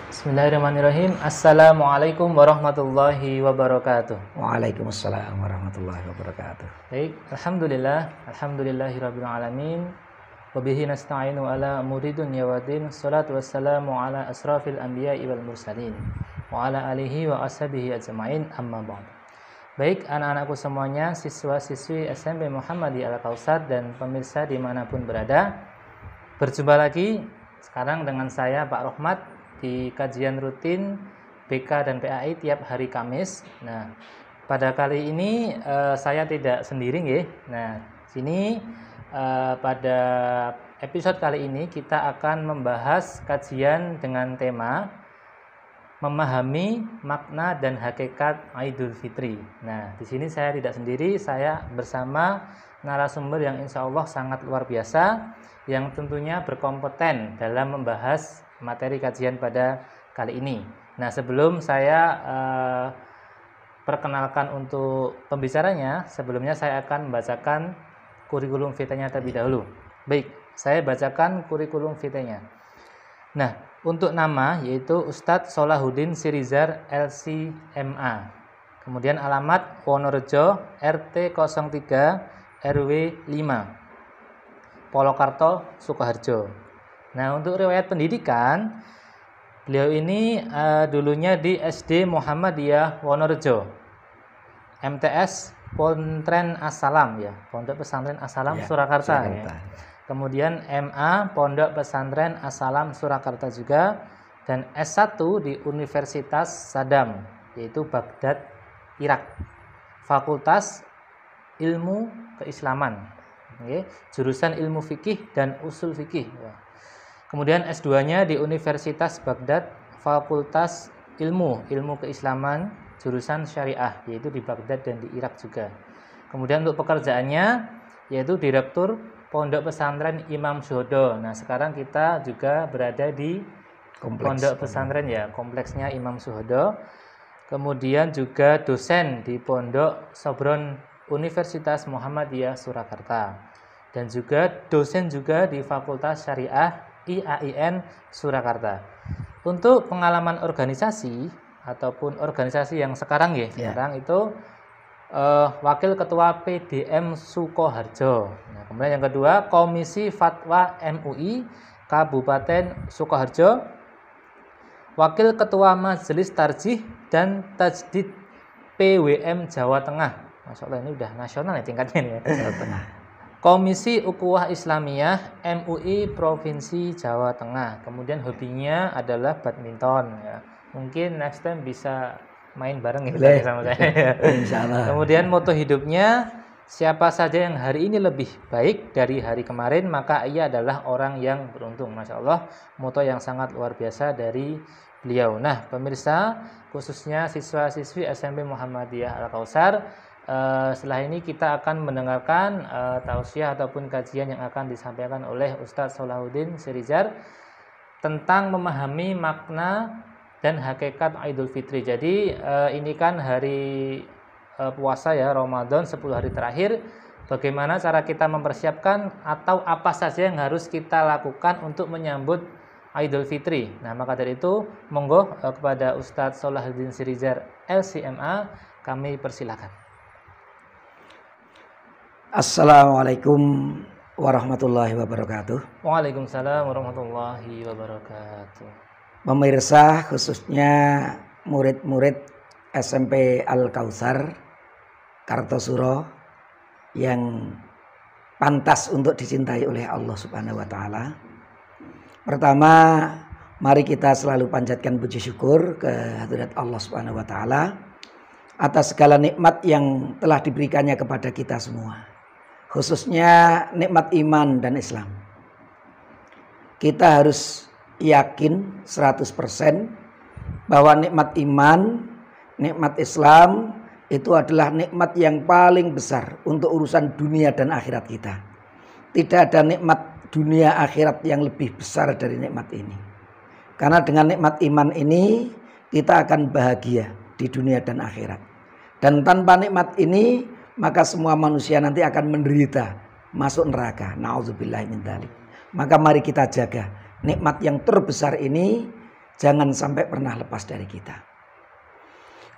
Bismillahirrahmanirrahim. Assalamualaikum warahmatullahi wabarakatuh. Waalaikumsalam warahmatullahi wabarakatuh. Baik, alhamdulillahirabbil alamin. Wa bihi nasta'inu ala umuri dunya waddin. Shalatu wassalamu ala asrafil anbiya'i wal mursalin wa ala alihi wa ashabihi ajma'in, amma ba'd. Baik, anak-anakku semuanya, siswa-siswi SMP Muhammadiyah Al-Kautsar dan pemirsa dimanapun berada, berjumpa lagi sekarang dengan saya Pak Rohmat di kajian rutin BK dan PAI tiap hari Kamis. Nah, pada kali ini saya tidak sendiri nggih. Nah, sini pada episode kali ini kita akan membahas kajian dengan tema memahami makna dan hakikat Idul Fitri. Nah, di sini saya tidak sendiri, saya bersama narasumber yang insya Allah sangat luar biasa, yang tentunya berkompeten dalam membahas materi kajian pada kali ini. Nah, sebelum saya perkenalkan untuk pembicaranya, sebelumnya saya akan membacakan kurikulum vitae-nya terlebih dahulu. Baik, saya bacakan kurikulum vitae-nya. Nah, untuk nama yaitu Ustadz Sholahuddin Sirizar LC.MA. Kemudian alamat Wonorejo RT 03 RW 5 Polokarto Sukoharjo. Nah, untuk riwayat pendidikan, beliau ini dulunya di SD Muhammadiyah Wonorejo, MTS Pontren As-Salam ya, Pondok Pesantren As-Salam ya, Surakarta. Ya. Kemudian MA Pondok Pesantren As-Salam Surakarta juga, dan S1 di Universitas Saddam yaitu Baghdad, Irak. Fakultas Ilmu Keislaman. Okay. Jurusan Ilmu Fikih dan Usul Fikih. Ya. Kemudian S2-nya di Universitas Baghdad, Fakultas Ilmu Keislaman, jurusan Syariah, yaitu di Baghdad dan di Irak juga. Kemudian untuk pekerjaannya yaitu Direktur Pondok Pesantren Imam Syuhada. Nah, sekarang kita juga berada di Pondok Pesantren ya, kompleksnya Imam Syuhada. Kemudian juga dosen di Pondok Sobron Universitas Muhammadiyah Surakarta. Dan juga dosen juga di Fakultas Syariah IAIN Surakarta. Untuk pengalaman organisasi ataupun organisasi yang sekarang ya, sekarang itu Wakil Ketua PDM Sukoharjo. Nah, kemudian yang kedua Komisi Fatwa MUI Kabupaten Sukoharjo, Wakil Ketua Majelis Tarjih dan Tajdid PWM Jawa Tengah. Masya Allah, ini udah nasional ya tingkatnya ya. Jawa Tengah. Komisi Ukhuwah Islamiyah MUI Provinsi Jawa Tengah. Kemudian hobinya adalah badminton ya. Mungkin next time bisa main bareng ya sama saya. Insyaallah. Kemudian moto hidupnya, siapa saja yang hari ini lebih baik dari hari kemarin, maka ia adalah orang yang beruntung. Masya Allah, moto yang sangat luar biasa dari beliau. Nah, pemirsa, khususnya siswa-siswi SMP Muhammadiyah Al-Kautsar, setelah ini kita akan mendengarkan tausiah ataupun kajian yang akan disampaikan oleh Ustadz Sholahuddin Sirizar tentang memahami makna dan hakikat Idul Fitri. Jadi ini kan hari puasa ya, Ramadan 10 hari terakhir. Bagaimana cara kita mempersiapkan atau apa saja yang harus kita lakukan untuk menyambut Idul Fitri. Nah, maka dari itu monggo kepada Ustadz Sholahuddin Sirizar LC.MA kami persilakan. Assalamualaikum warahmatullahi wabarakatuh. Waalaikumsalam warahmatullahi wabarakatuh. Pemirsa, khususnya murid-murid SMP Al-Kautsar Kartosuro yang pantas untuk dicintai oleh Allah Subhanahu wa taala. Pertama, mari kita selalu panjatkan puji syukur ke hadirat Allah Subhanahu wa taala atas segala nikmat yang telah diberikannya kepada kita semua. Khususnya nikmat iman dan Islam. Kita harus yakin 100% bahwa nikmat iman, nikmat Islam itu adalah nikmat yang paling besar untuk urusan dunia dan akhirat kita. Tidak ada nikmat dunia akhirat yang lebih besar dari nikmat ini. Karena dengan nikmat iman ini kita akan bahagia di dunia dan akhirat. Dan tanpa nikmat ini maka semua manusia nanti akan menderita, masuk neraka. Nauzubillahi min dzalik. Maka mari kita jaga nikmat yang terbesar ini jangan sampai pernah lepas dari kita.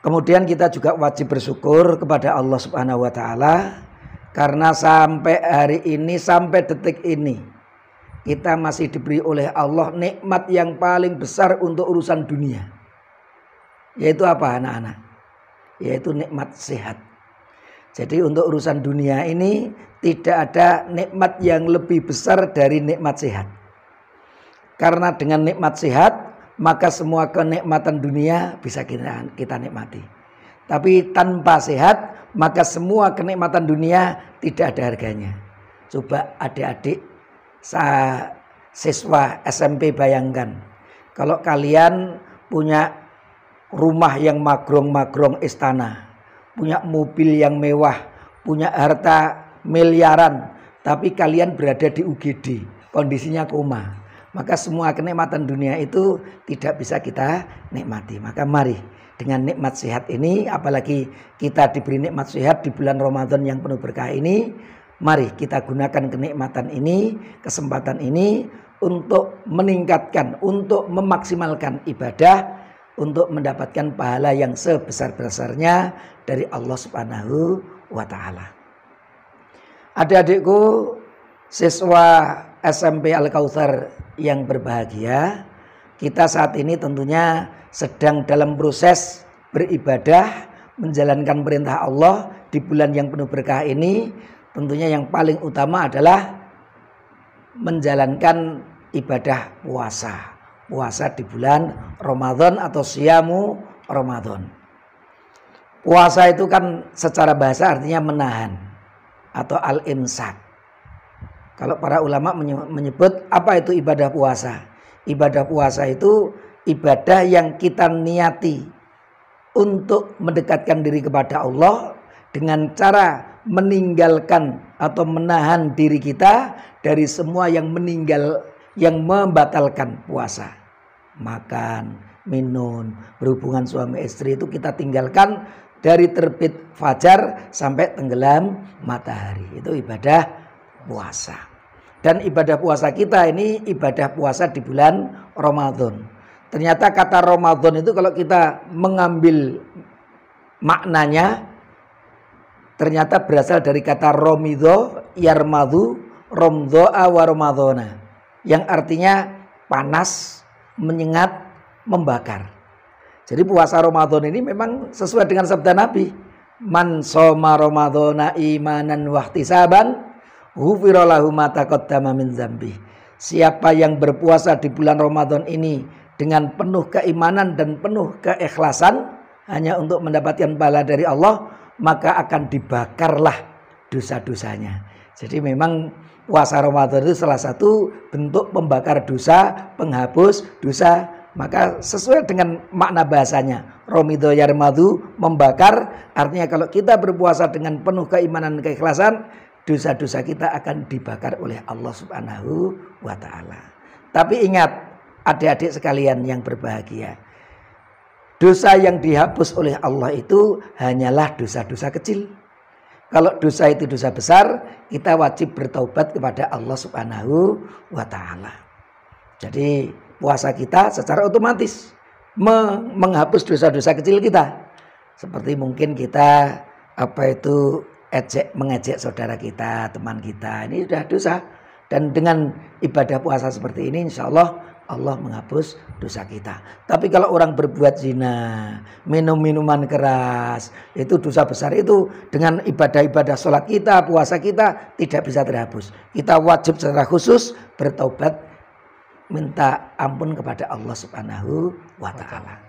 Kemudian kita juga wajib bersyukur kepada Allah Subhanahu wa taala karena sampai hari ini, sampai detik ini kita masih diberi oleh Allah nikmat yang paling besar untuk urusan dunia. Yaitu apa anak-anak? Yaitu nikmat sehat. Jadi untuk urusan dunia ini tidak ada nikmat yang lebih besar dari nikmat sehat. Karena dengan nikmat sehat maka semua kenikmatan dunia bisa kita nikmati. Tapi tanpa sehat maka semua kenikmatan dunia tidak ada harganya. Coba adik-adik siswa SMP bayangkan, kalau kalian punya rumah yang magrong-magrong istana, punya mobil yang mewah, punya harta miliaran, tapi kalian berada di UGD, kondisinya koma, maka semua kenikmatan dunia itu tidak bisa kita nikmati. Maka mari dengan nikmat sehat ini, apalagi kita diberi nikmat sehat di bulan Ramadan yang penuh berkah ini, mari kita gunakan kenikmatan ini, kesempatan ini untuk meningkatkan, untuk memaksimalkan ibadah, untuk mendapatkan pahala yang sebesar-besarnya dari Allah Subhanahu wa taala. Adik-adikku siswa SMP Al-Kautsar yang berbahagia, kita saat ini tentunya sedang dalam proses beribadah, menjalankan perintah Allah di bulan yang penuh berkah ini. Tentunya yang paling utama adalah menjalankan ibadah puasa. Puasa di bulan Ramadan atau siyamu Ramadan. Puasa itu kan secara bahasa artinya menahan atau al-imsak. Kalau para ulama menyebut apa itu ibadah puasa? Ibadah puasa itu ibadah yang kita niati untuk mendekatkan diri kepada Allah dengan cara meninggalkan atau menahan diri kita dari semua yang membatalkan puasa. Makan, minum, berhubungan suami istri itu kita tinggalkan dari terbit fajar sampai tenggelam matahari. Itu ibadah puasa. Dan ibadah puasa kita ini ibadah puasa di bulan Ramadan. Ternyata kata Ramadan itu kalau kita mengambil maknanya, ternyata berasal dari kata Romidho, Yarmadu, Romdo'a wa Ramadhana, yang artinya panas, menyengat, membakar. Jadi puasa Ramadan ini memang sesuai dengan sabda Nabi, man shoma Ramadhana imanan wahtisaban ghufira lahu ma taqaddama min dzambi. Siapa yang berpuasa di bulan Ramadan ini dengan penuh keimanan dan penuh keikhlasan hanya untuk mendapatkan pahala dari Allah, maka akan dibakarlah dosa-dosanya. Jadi memang puasa Ramadan itu salah satu bentuk pembakar dosa, penghapus dosa. Maka sesuai dengan makna bahasanya, Romidho Yarmadu, membakar, artinya kalau kita berpuasa dengan penuh keimanan dan keikhlasan, dosa-dosa kita akan dibakar oleh Allah Subhanahu wa taala. Tapi ingat adik-adik sekalian yang berbahagia, dosa yang dihapus oleh Allah itu hanyalah dosa-dosa kecil. Kalau dosa itu dosa besar, kita wajib bertaubat kepada Allah Subhanahu wa taala. Jadi puasa kita secara otomatis menghapus dosa-dosa kecil kita. Seperti mungkin kita mengejek saudara kita, teman kita, ini sudah dosa. Dan dengan ibadah puasa seperti ini, insya Allah Allah menghapus dosa kita. Tapi kalau orang berbuat zina, minum minuman keras, itu dosa besar, itu dengan ibadah-ibadah sholat kita, puasa kita tidak bisa terhapus. Kita wajib secara khusus bertaubat, minta ampun kepada Allah Subhanahu wa taala.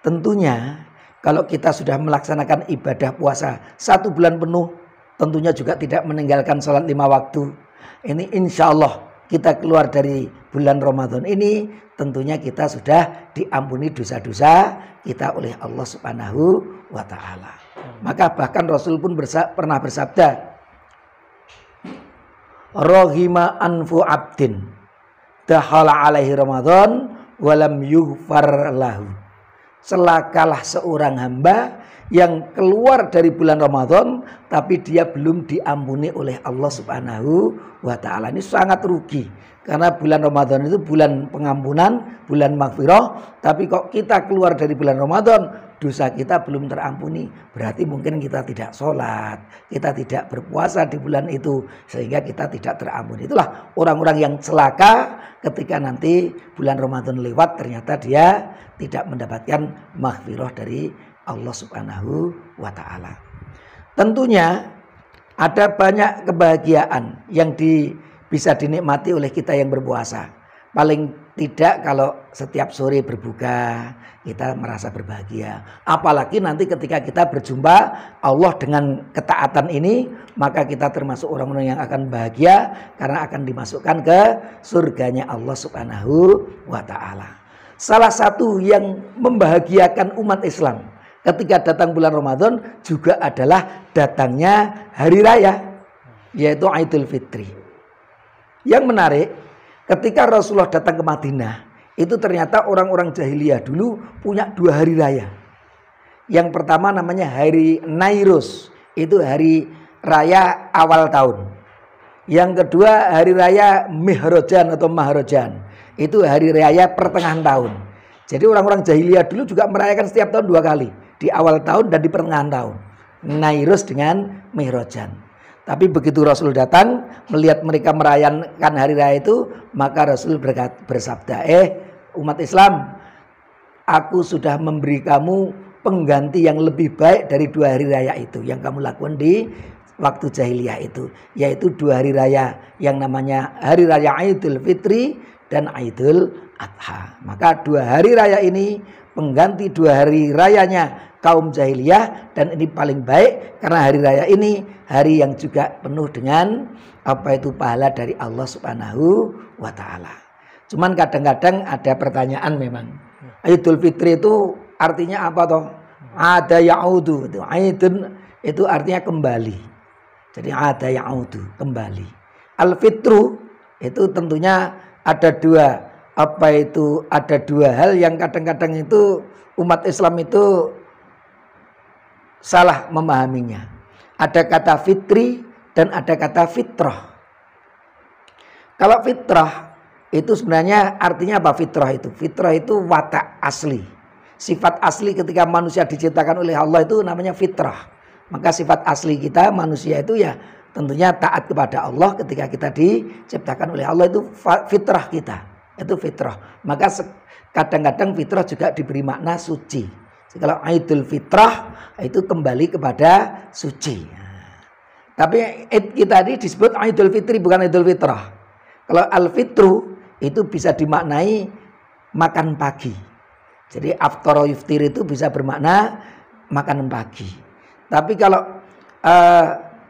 Tentunya kalau kita sudah melaksanakan ibadah puasa 1 bulan penuh, tentunya juga tidak meninggalkan sholat 5 waktu. Ini insya Allah kita keluar dari bulan Ramadan ini, tentunya kita sudah diampuni dosa-dosa kita oleh Allah Subhanahu wa taala. Maka bahkan Rasul pun pernah bersabda, Rohima anfu abdin dakhala alaihi Ramadan walam yughfar lahu. Celakalah seorang hamba yang keluar dari bulan Ramadan tapi dia belum diampuni oleh Allah Subhanahu wa taala. Ini sangat rugi. Karena bulan Ramadan itu bulan pengampunan, bulan maghfirah, tapi kok kita keluar dari bulan Ramadan, dosa kita belum terampuni. Berarti mungkin kita tidak sholat, kita tidak berpuasa di bulan itu, sehingga kita tidak terampuni. Itulah orang-orang yang celaka ketika nanti bulan Ramadan lewat, ternyata dia tidak mendapatkan maghfirah dari Allah Subhanahu wa Ta'ala. Tentunya ada banyak kebahagiaan yang bisa dinikmati oleh kita yang berpuasa. Paling tidak kalau setiap sore berbuka kita merasa berbahagia. Apalagi nanti ketika kita berjumpa Allah dengan ketaatan ini, maka kita termasuk orang-orang yang akan bahagia karena akan dimasukkan ke surganya Allah Subhanahu wa Ta'ala. Salah satu yang membahagiakan umat Islam ketika datang bulan Ramadan juga adalah datangnya hari raya, yaitu Idul Fitri. Yang menarik, ketika Rasulullah datang ke Madinah, itu ternyata orang-orang jahiliyah dulu punya 2 hari raya. Yang pertama namanya hari Nairus, itu hari raya awal tahun. Yang kedua hari raya Mihrojan atau Mahrojan, itu hari raya pertengahan tahun. Jadi orang-orang jahiliyah dulu juga merayakan setiap tahun 2 kali, di awal tahun dan di pertengahan tahun. Nairus dengan Mihrojan. Tapi begitu Rasul datang melihat mereka merayakan hari raya itu, maka Rasul bersabda, umat Islam, aku sudah memberi kamu pengganti yang lebih baik dari 2 hari raya itu yang kamu lakukan di waktu jahiliyah itu, yaitu 2 hari raya yang namanya hari raya Idul Fitri dan Idul Adha. Maka 2 hari raya ini pengganti 2 hari rayanya kaum jahiliyah, dan ini paling baik karena hari raya ini hari yang juga penuh dengan pahala dari Allah Subhanahu wa Ta'ala. Cuman kadang-kadang ada pertanyaan memang. Idul Fitri itu artinya apa toh? Ada ya'udu. Aidun itu artinya kembali. Jadi ada ya'udu, kembali. Al-Fitru itu tentunya ada 2 ada 2 hal yang kadang-kadang itu umat Islam itu salah memahaminya. Ada kata fitri dan ada kata fitrah. Kalau fitrah itu sebenarnya artinya apa fitrah itu? Fitrah itu watak asli. Sifat asli ketika manusia diciptakan oleh Allah itu namanya fitrah. Maka sifat asli kita manusia itu ya tentunya taat kepada Allah ketika kita diciptakan oleh Allah, itu fitrah kita. Itu fitrah. Maka kadang-kadang fitrah juga diberi makna suci. Kalau Idul Fitrah itu kembali kepada suci. Tapi Id kita ini disebut Idul Fitri, bukan Idul Fitrah. Kalau Al-Fitru itu bisa dimaknai makan pagi. Jadi aftara yuftir itu bisa bermakna makanan pagi. Tapi kalau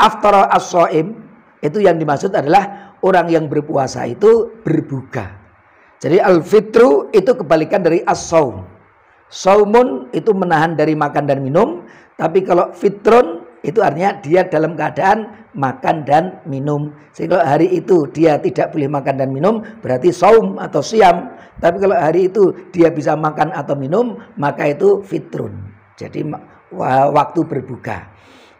aftara as-shaim itu yang dimaksud adalah orang yang berpuasa itu berbuka. Jadi Al-Fitru itu kebalikan dari as-shaum. Saumun itu menahan dari makan dan minum, tapi kalau fitrun itu artinya dia dalam keadaan makan dan minum. Sehingga kalau hari itu dia tidak boleh makan dan minum, berarti saum atau siam. Tapi kalau hari itu dia bisa makan atau minum, maka itu fitrun. Jadi waktu berbuka.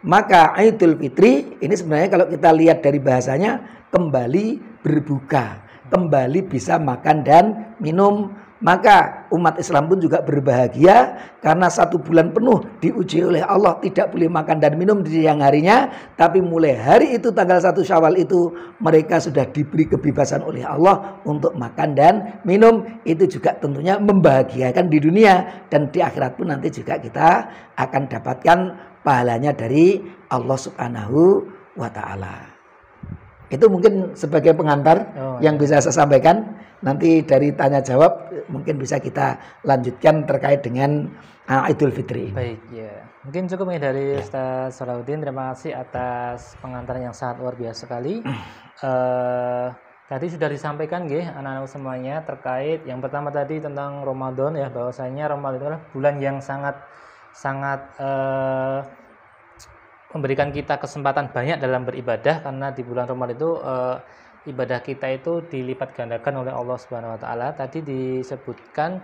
Maka Idul Fitri ini sebenarnya kalau kita lihat dari bahasanya kembali berbuka, kembali bisa makan dan minum. Maka umat Islam pun juga berbahagia karena 1 bulan penuh diuji oleh Allah, tidak boleh makan dan minum di siang harinya. Tapi mulai hari itu tanggal 1 Syawal itu mereka sudah diberi kebebasan oleh Allah untuk makan dan minum. Itu juga tentunya membahagiakan di dunia, dan di akhirat pun nanti juga kita akan dapatkan pahalanya dari Allah Subhanahu wa Ta'ala. Itu mungkin sebagai pengantar yang bisa saya sampaikan. Nanti dari tanya jawab mungkin bisa kita lanjutkan terkait dengan Idul Fitri. Baik, ya. Mungkin cukup ya dari Ustaz Salahuddin. Terima kasih atas pengantaran yang sangat luar biasa sekali. Tadi sudah disampaikan anak-anak semuanya terkait yang pertama tadi tentang Ramadan ya, bahwasanya Ramadan adalah bulan yang sangat memberikan kita kesempatan banyak dalam beribadah, karena di bulan Ramadan itu ibadah kita itu dilipat gandakan oleh Allah Subhanahu wa Ta'ala. Tadi disebutkan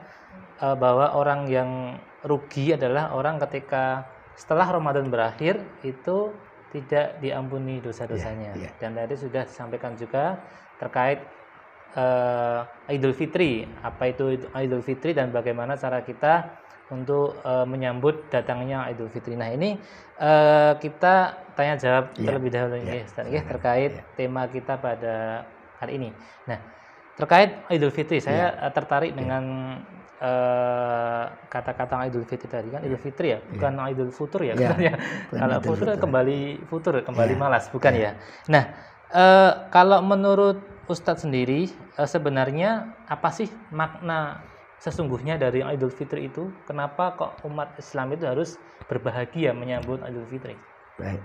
bahwa orang yang rugi adalah orang ketika setelah Ramadan berakhir itu tidak diampuni dosa-dosanya. Dan tadi sudah disampaikan juga terkait Idul Fitri. Apa itu Idul Fitri dan bagaimana cara kita untuk menyambut datangnya Idul Fitri. Nah, ini kita tanya jawab terlebih dahulu ini terkait tema kita pada hari ini. Nah, terkait Idul Fitri, saya tertarik dengan kata-kata Idul Fitri tadi kan. Idul Fitri ya, bukan Idul Futur ya. Kalau futur kembali malas, bukan ya. Nah, kalau menurut Ustadz sendiri, sebenarnya apa sih makna sesungguhnya dari Idul Fitri itu? Kenapa kok umat Islam itu harus berbahagia menyambut Idul Fitri? Baik.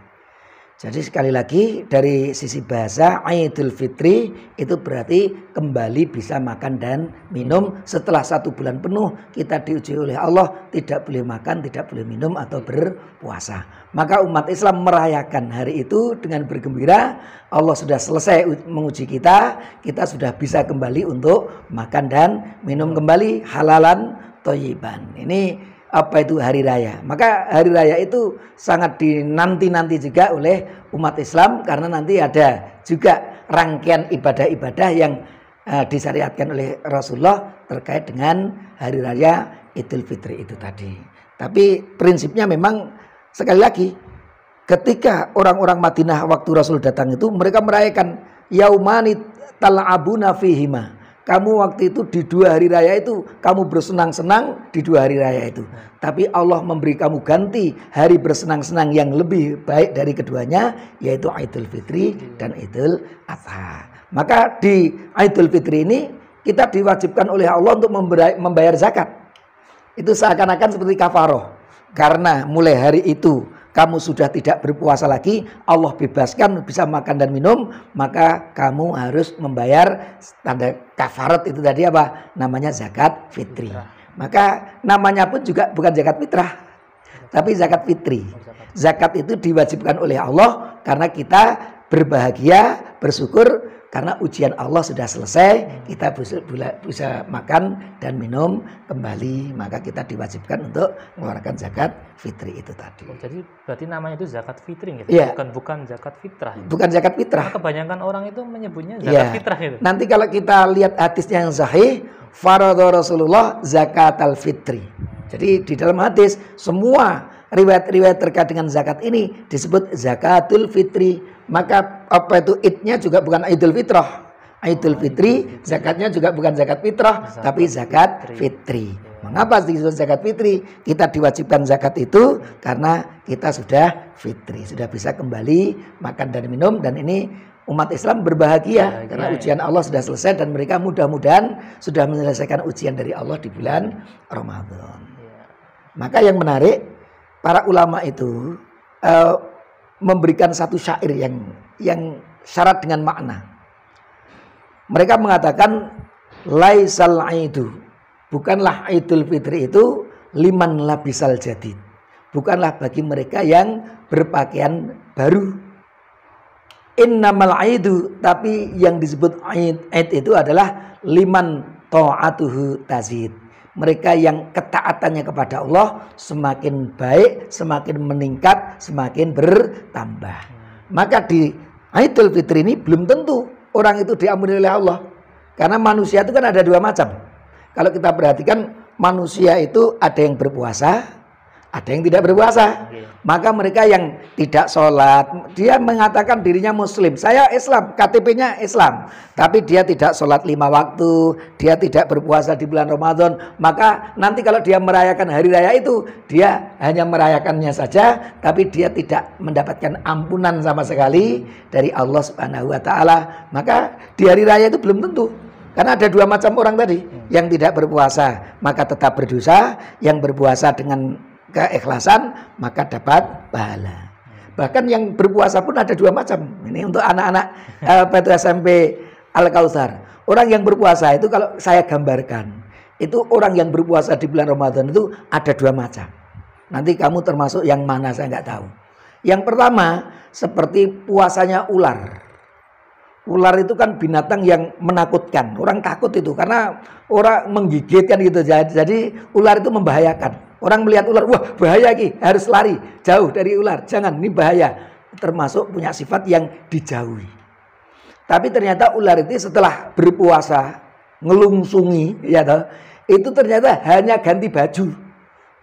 Jadi sekali lagi dari sisi bahasa, Idul Fitri itu berarti kembali bisa makan dan minum setelah 1 bulan penuh kita diuji oleh Allah tidak boleh makan, tidak boleh minum atau berpuasa. Maka umat Islam merayakan hari itu dengan bergembira. Allah sudah selesai menguji kita, kita sudah bisa kembali untuk makan dan minum kembali halalan thayyiban. Ini apa itu hari raya. Maka hari raya itu sangat dinanti-nanti juga oleh umat Islam karena nanti ada juga rangkaian ibadah-ibadah yang disyariatkan oleh Rasulullah terkait dengan hari raya Idul Fitri itu tadi. Tapi prinsipnya memang sekali lagi ketika orang-orang Madinah waktu Rasul datang itu mereka merayakan yaumani tal'abuna fihima. Kamu waktu itu di 2 hari raya itu kamu bersenang-senang di 2 hari raya itu. Tapi Allah memberi kamu ganti hari bersenang-senang yang lebih baik dari keduanya, yaitu Idul Fitri dan Idul Adha. Maka di Idul Fitri ini kita diwajibkan oleh Allah untuk membayar zakat. Itu seakan-akan seperti kafaroh. Karena mulai hari itu kamu sudah tidak berpuasa lagi, Allah bebaskan bisa makan dan minum, maka kamu harus membayar tanda kafarat itu tadi apa? Namanya zakat fitri. Maka namanya pun juga bukan zakat fitrah, tapi zakat fitri. Zakat itu diwajibkan oleh Allah karena kita berbahagia, bersyukur karena ujian Allah sudah selesai, kita bisa makan dan minum kembali, maka kita diwajibkan untuk mengeluarkan zakat fitri itu tadi. Oh, jadi berarti namanya itu zakat fitri gitu? Ya. Bukan zakat fitrah. Gitu. Bukan zakat fitrah. Nah, kebanyakan orang itu menyebutnya zakat fitrah itu. Nanti kalau kita lihat hadisnya yang sahih, faradha Rasulullah zakat al-fitri. Jadi di dalam hadis semua riwayat-riwayat terkait dengan zakat ini disebut zakatul fitri. Maka apa itu idnya juga bukan Idul Fitrah. Idul Fitri zakatnya juga bukan zakat fitrah, tapi zakat fitri. Mengapa disebut zakat fitri? Kita diwajibkan zakat itu karena kita sudah fitri, sudah bisa kembali makan dan minum, dan ini umat Islam berbahagia karena ujian Allah sudah selesai dan mereka mudah-mudahan sudah menyelesaikan ujian dari Allah di bulan Ramadan. Maka yang menarik, para ulama itu memberikan satu syair yang syarat dengan makna. Mereka mengatakan laisal aidu, bukanlah Idul Fitri itu liman labisal jadid, bukanlah bagi mereka yang berpakaian baru. Innamal aidu, tapi yang disebut aid itu adalah liman ta'atuhu tazid, mereka yang ketaatannya kepada Allah semakin baik, semakin meningkat, semakin bertambah. Maka di Idul Fitri ini belum tentu orang itu diampuni oleh Allah. Karena manusia itu kan ada 2 macam. Kalau kita perhatikan manusia itu ada yang berpuasa, ada yang tidak berpuasa. Maka mereka yang tidak sholat, dia mengatakan dirinya muslim, saya Islam, KTP-nya Islam, tapi dia tidak sholat 5 waktu, dia tidak berpuasa di bulan Ramadan. Maka nanti kalau dia merayakan hari raya itu, dia hanya merayakannya saja, tapi dia tidak mendapatkan ampunan sama sekali dari Allah Subhanahu wa Ta'ala. Maka di hari raya itu belum tentu. Karena ada 2 macam orang tadi, yang tidak berpuasa maka tetap berdosa, yang berpuasa dengan keikhlasan maka dapat pahala. Bahkan yang berpuasa pun ada 2 macam. Ini untuk anak-anak SMP Al-Kautsar. Orang yang berpuasa itu kalau saya gambarkan, itu orang yang berpuasa di bulan Ramadan itu ada 2 macam. Nanti kamu termasuk yang mana saya nggak tahu. Yang pertama seperti puasanya ular. Ular itu kan binatang yang menakutkan. Orang takut itu karena orang menggigit kan gitu. Jadi ular itu membahayakan. Orang melihat ular, wah bahaya ki, harus lari jauh dari ular. Jangan, ini bahaya. Termasuk punya sifat yang dijauhi. Tapi ternyata ular itu setelah berpuasa ngelungsungi, ya toh, itu ternyata hanya ganti baju.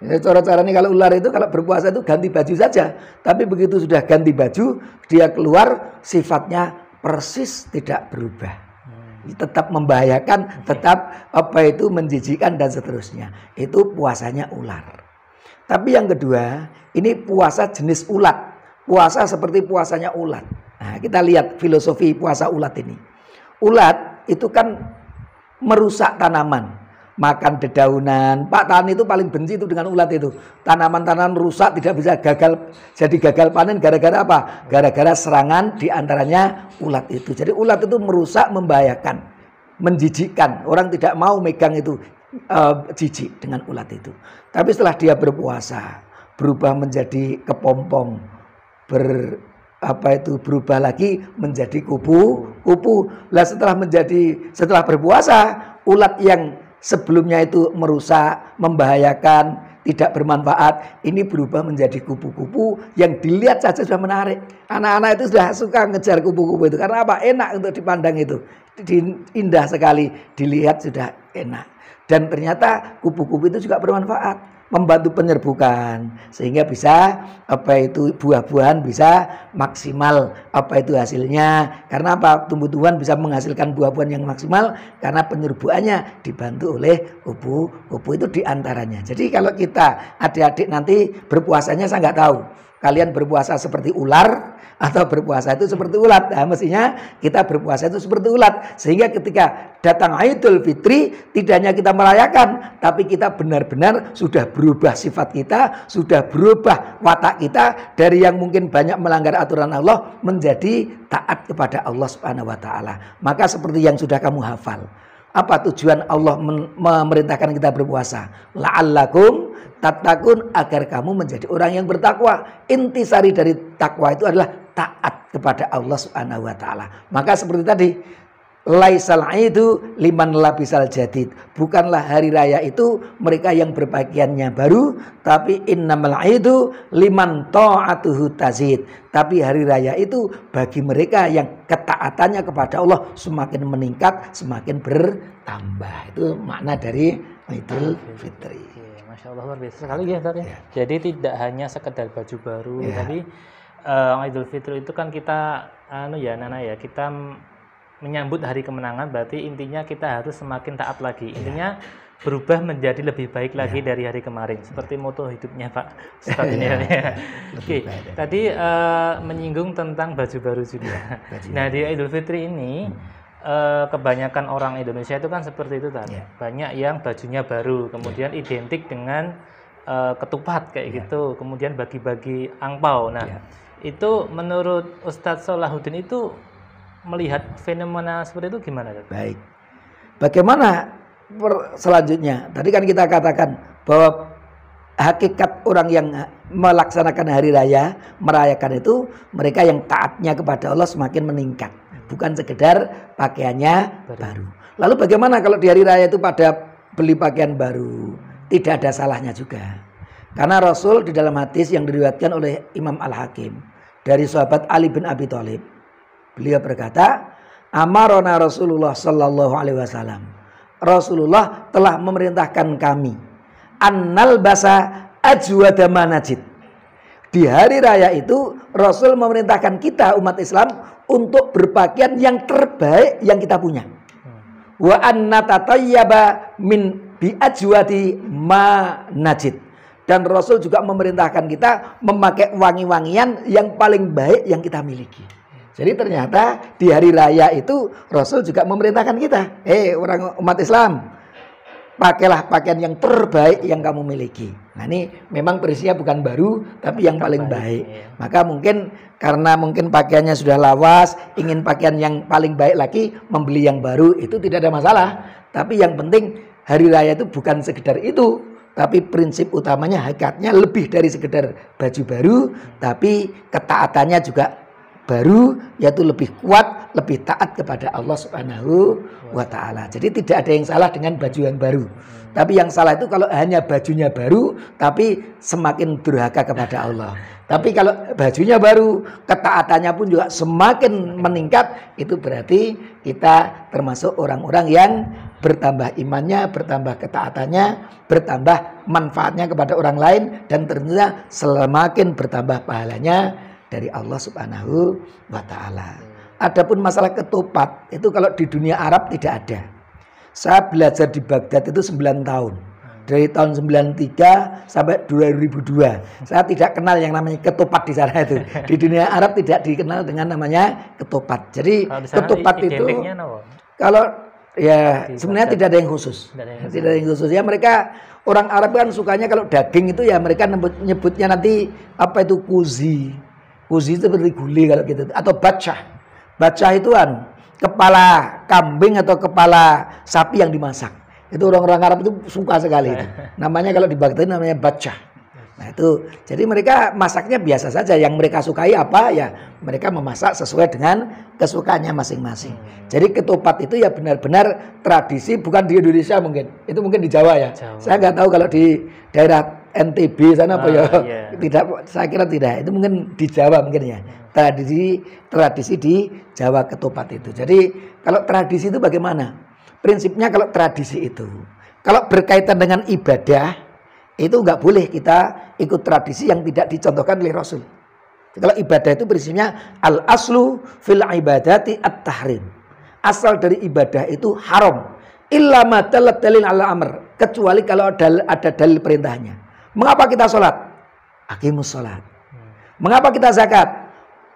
Cara-caranya kalau ular itu kalau berpuasa itu ganti baju saja. Tapi begitu sudah ganti baju, dia keluar sifatnya persis tidak berubah. Tetap membahayakan, tetap menjijikkan dan seterusnya. Itu puasanya ular. Tapi yang kedua, ini puasa jenis ulat. Puasa seperti puasanya ulat. Nah, kita lihat filosofi puasa ulat ini. Ulat itu kan merusak tanaman, makan dedaunan. Pak tani itu paling benci itu dengan ulat itu. Tanaman-tanaman rusak, tidak bisa gagal panen gara-gara apa? Gara-gara serangan diantaranya ulat itu. Jadi ulat itu merusak, membahayakan, menjijikkan. Orang tidak mau megang itu, jijik dengan ulat itu. Tapi setelah dia berpuasa, berubah menjadi kepompong, berubah lagi menjadi kupu-kupu. Lah setelah berpuasa, ulat yang sebelumnya itu merusak, membahayakan, tidak bermanfaat, ini berubah menjadi kupu-kupu yang dilihat saja sudah menarik. Anak-anak itu sudah suka ngejar kupu-kupu itu karena apa? Enak untuk dipandang itu. Indah sekali, dilihat sudah enak. Dan ternyata kupu-kupu itu juga bermanfaat, membantu penyerbukan sehingga bisa buah-buahan bisa maksimal hasilnya. Karena apa? Tumbuh-tumbuhan bisa menghasilkan buah-buahan yang maksimal karena penyerbukannya dibantu oleh kupu-kupu itu diantaranya. Jadi kalau kita adik-adik nanti berpuasanya, saya nggak tahu kalian berpuasa seperti ular atau berpuasa itu seperti ulat. Nah, mestinya kita berpuasa itu seperti ulat. Sehingga ketika datang Idul Fitri, tidak hanya kita merayakan, tapi kita benar-benar sudah berubah sifat kita, sudah berubah watak kita dari yang mungkin banyak melanggar aturan Allah menjadi taat kepada Allah Subhanahu wa taala. Maka seperti yang sudah kamu hafal. Apa tujuan Allah memerintahkan kita berpuasa? La'allakum tattaqun, agar kamu menjadi orang yang bertakwa. Intisari dari takwa itu adalah taat kepada Allah Subhanahu wa taala. Maka seperti tadi, laisal aidu liman labisal jadid. Bukanlah hari raya itu mereka yang berpakaiannya baru, tapi innamal aidu liman ta'atuhu tazid. Tapi hari raya itu bagi mereka yang ketaatannya kepada Allah semakin meningkat, semakin bertambah. Itu makna dari Idul Fitri. Masya Allah, luar biasa sekali ya, Ustaz. Jadi tidak hanya sekedar baju baru, tapi Idul Fitri itu kan kita kita menyambut hari kemenangan, berarti intinya kita harus semakin taat lagi. Intinya berubah menjadi lebih baik lagi dari hari kemarin. Seperti moto hidupnya Pak Ustaz ini. Oke, tadi menyinggung tentang baju baru juga. Nah, di Idul Fitri ini kebanyakan orang Indonesia itu kan seperti itu tadi. Banyak yang bajunya baru, kemudian identik dengan ketupat kayak gitu, kemudian bagi-bagi angpau. Nah, itu menurut Ustadz Salahuddin itu melihat fenomena seperti itu gimana? Baik. Bagaimana selanjutnya? Tadi kan kita katakan bahwa hakikat orang yang melaksanakan hari raya, merayakan itu mereka yang taatnya kepada Allah semakin meningkat. Bukan sekedar pakaiannya baru. Lalu bagaimana kalau di hari raya itu pada beli pakaian baru? Tidak ada salahnya juga. Karena Rasul di dalam hadis yang diriwayatkan oleh Imam Al-Hakim dari sahabat Ali bin Abi Thalib, beliau berkata, amarona Rasulullah sallallahu alaihi wasallam. Rasulullah telah memerintahkan kami annal basa ajwada manajid. Di hari raya itu Rasul memerintahkan kita umat Islam untuk berpakaian yang terbaik yang kita punya. Wa anna tatayyaba min bi ajwadi manajid. Dan Rasul juga memerintahkan kita memakai wangi-wangian yang paling baik yang kita miliki. Jadi ternyata di hari raya itu Rasul juga memerintahkan kita, orang umat Islam, pakailah pakaian yang terbaik yang kamu miliki. Nah, ini memang berisinya bukan baru, tapi yang paling baik. Maka mungkin karena mungkin pakaiannya sudah lawas, ingin pakaian yang paling baik lagi, membeli yang baru, itu tidak ada masalah. Tapi yang penting hari raya itu bukan sekedar itu, tapi prinsip utamanya hakikatnya lebih dari sekedar baju baru, tapi ketaatannya juga baru, yaitu lebih kuat, lebih taat kepada Allah Subhanahu wa Ta'ala. Jadi tidak ada yang salah dengan baju yang baru. Tapi yang salah itu kalau hanya bajunya baru, tapi semakin durhaka kepada Allah. Tapi kalau bajunya baru, ketaatannya pun juga semakin meningkat, itu berarti kita termasuk orang-orang yang bertambah imannya, bertambah ketaatannya, bertambah manfaatnya kepada orang lain, dan tentunya semakin bertambah pahalanya dari Allah Subhanahu wa Ta'ala. Adapun masalah ketupat, itu kalau di dunia Arab tidak ada. Saya belajar di Baghdad itu 9 tahun. Dari tahun 93 sampai 2002. Saya tidak kenal yang namanya ketupat di sana itu. Di dunia Arab tidak dikenal dengan namanya ketupat. Jadi ketupat itu kalau ya sebenarnya tidak ada yang khusus. Tidak ada yang khusus. Ya mereka orang Arab kan sukanya kalau daging itu ya mereka nyebutnya nanti apa itu kuzi. Kuzi itu seperti gulai kalau gitu, atau bacah. Bacah itu kan kepala kambing atau kepala sapi yang dimasak. Itu orang-orang Arab itu suka sekali itu. Namanya kalau di Baghdad namanya bacah. Nah itu, jadi mereka masaknya biasa saja. Yang mereka sukai apa ya mereka memasak sesuai dengan kesukaannya masing-masing. Jadi ketupat itu ya benar-benar tradisi, bukan di Indonesia mungkin. Itu mungkin di Jawa ya. Jawa. Saya nggak tahu kalau di daerah NTB sana apa ya. Yeah. Tidak, saya kira tidak. Itu mungkin di Jawa mungkin ya. Tradisi di Jawa ketupat itu. Jadi kalau tradisi itu bagaimana? Prinsipnya kalau tradisi itu, kalau berkaitan dengan ibadah, itu nggak boleh kita ikut tradisi yang tidak dicontohkan oleh Rasul. Kalau ibadah itu prinsipnya al-aslu fil ibadati at-tahrim. Asal dari ibadah itu haram. Illa ma dalat dalil ala amr. Kecuali kalau ada dalil perintahnya. Mengapa kita sholat? Aqimus sholat. Mengapa kita zakat?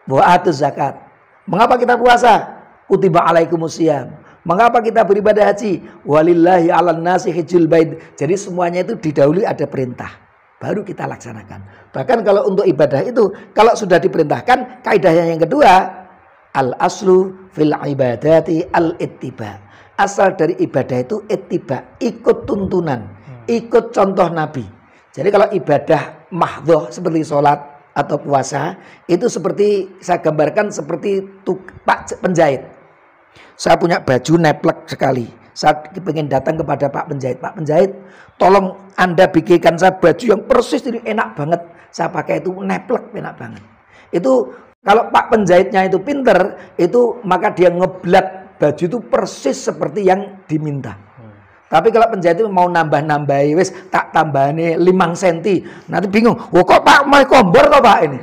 Wa'atuz zakat. Mengapa kita puasa? Kutiba alaikumusiyam. Mengapa kita beribadah haji? Walillahi 'alan nasi hijjul bait. Jadi semuanya itu didahului ada perintah, baru kita laksanakan. Bahkan kalau untuk ibadah itu, kalau sudah diperintahkan, kaidahnya yang kedua, al aslu fil ibadati al ittiba. Asal dari ibadah itu ittiba, ikut tuntunan, ikut contoh Nabi. Jadi kalau ibadah mahdhoh seperti sholat atau puasa, itu seperti saya gambarkan seperti pak penjahit. Saya punya baju neplek sekali. Saya ingin datang kepada Pak Penjahit. Pak Penjahit, tolong Anda bikinkan saya baju yang persis ini enak banget. Saya pakai itu neplek, enak banget. Itu kalau Pak Penjahitnya itu pinter, itu maka dia ngeblat baju itu persis seperti yang diminta. Tapi kalau penjahit itu mau nambah-nambahi, wis tak tambahane 5 cm. Nanti bingung, kok Pak mau kombor kok Pak ini?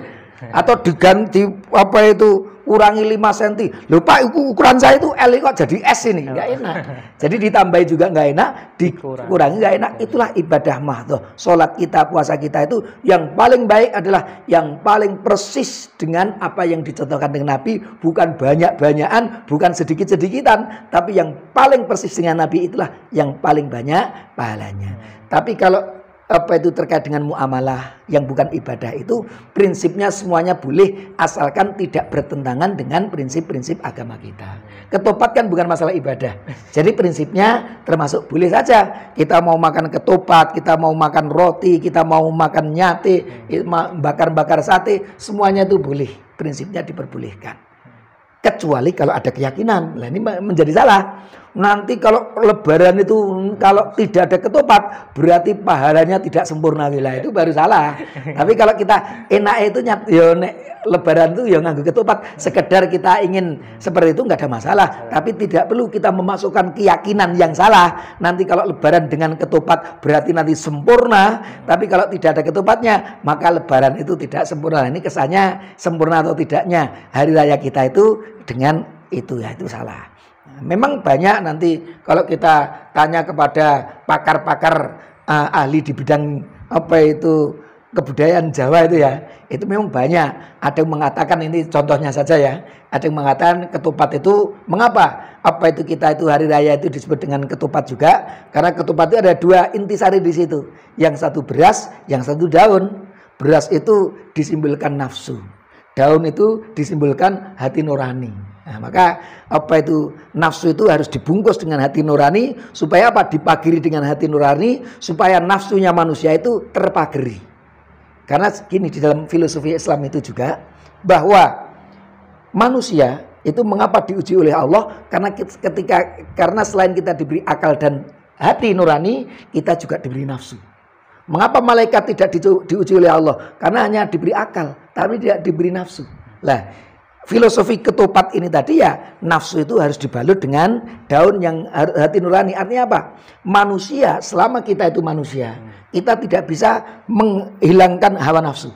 Atau diganti apa itu kurangi 5 cm. Loh Pak, ukuran saya itu L kok jadi S ini, nggak enak. Jadi ditambahi juga nggak enak, dikurangi nggak enak. Itulah ibadah mahdhoh. Sholat kita, puasa kita itu yang paling baik adalah yang paling persis dengan apa yang dicontohkan dengan Nabi. Bukan banyak-banyakan, bukan sedikit-sedikitan, tapi yang paling persis dengan Nabi itulah yang paling banyak pahalanya. Tapi kalau apa itu terkait dengan muamalah yang bukan ibadah itu prinsipnya semuanya boleh asalkan tidak bertentangan dengan prinsip-prinsip agama kita. Ketupat kan bukan masalah ibadah. Jadi prinsipnya termasuk boleh saja. Kita mau makan ketupat, kita mau makan roti, kita mau makan nyate, bakar-bakar sate, semuanya itu boleh. Prinsipnya diperbolehkan. Kecuali kalau ada keyakinan. Nah ini menjadi salah. Nanti kalau lebaran itu kalau tidak ada ketupat berarti pahalanya tidak sempurna, wilayah itu baru salah. Tapi kalau kita enak itu ya lebaran itu ya nganggo ketupat, sekedar kita ingin seperti itu nggak ada masalah. Tapi tidak perlu kita memasukkan keyakinan yang salah. Nanti kalau lebaran dengan ketupat berarti nanti sempurna, tapi kalau tidak ada ketupatnya maka lebaran itu tidak sempurna. Ini kesannya sempurna atau tidaknya hari raya kita itu dengan itu ya itu salah. Memang banyak nanti kalau kita tanya kepada pakar-pakar ahli di bidang apa itu kebudayaan Jawa itu ya, itu memang banyak. Ada yang mengatakan, ini contohnya saja ya, ada yang mengatakan ketupat itu mengapa? Apa itu kita itu hari raya itu disebut dengan ketupat juga? Karena ketupat itu ada 2 intisari di situ. Yang satu beras, yang satu daun. Beras itu disimbolkan nafsu. Daun itu disimbolkan hati nurani. Nah, maka apa itu nafsu itu harus dibungkus dengan hati nurani supaya apa? Dipagiri dengan hati nurani supaya nafsunya manusia itu terpagiri. Karena gini di dalam filosofi Islam itu juga bahwa manusia itu mengapa diuji oleh Allah? Karena selain kita diberi akal dan hati nurani, kita juga diberi nafsu. Mengapa malaikat tidak diuji oleh Allah? Karena hanya diberi akal, tapi tidak diberi nafsu. Lah, filosofi ketupat ini tadi ya, nafsu itu harus dibalut dengan daun yang hati nurani. Artinya apa? Manusia, selama kita itu manusia, kita tidak bisa menghilangkan hawa nafsu.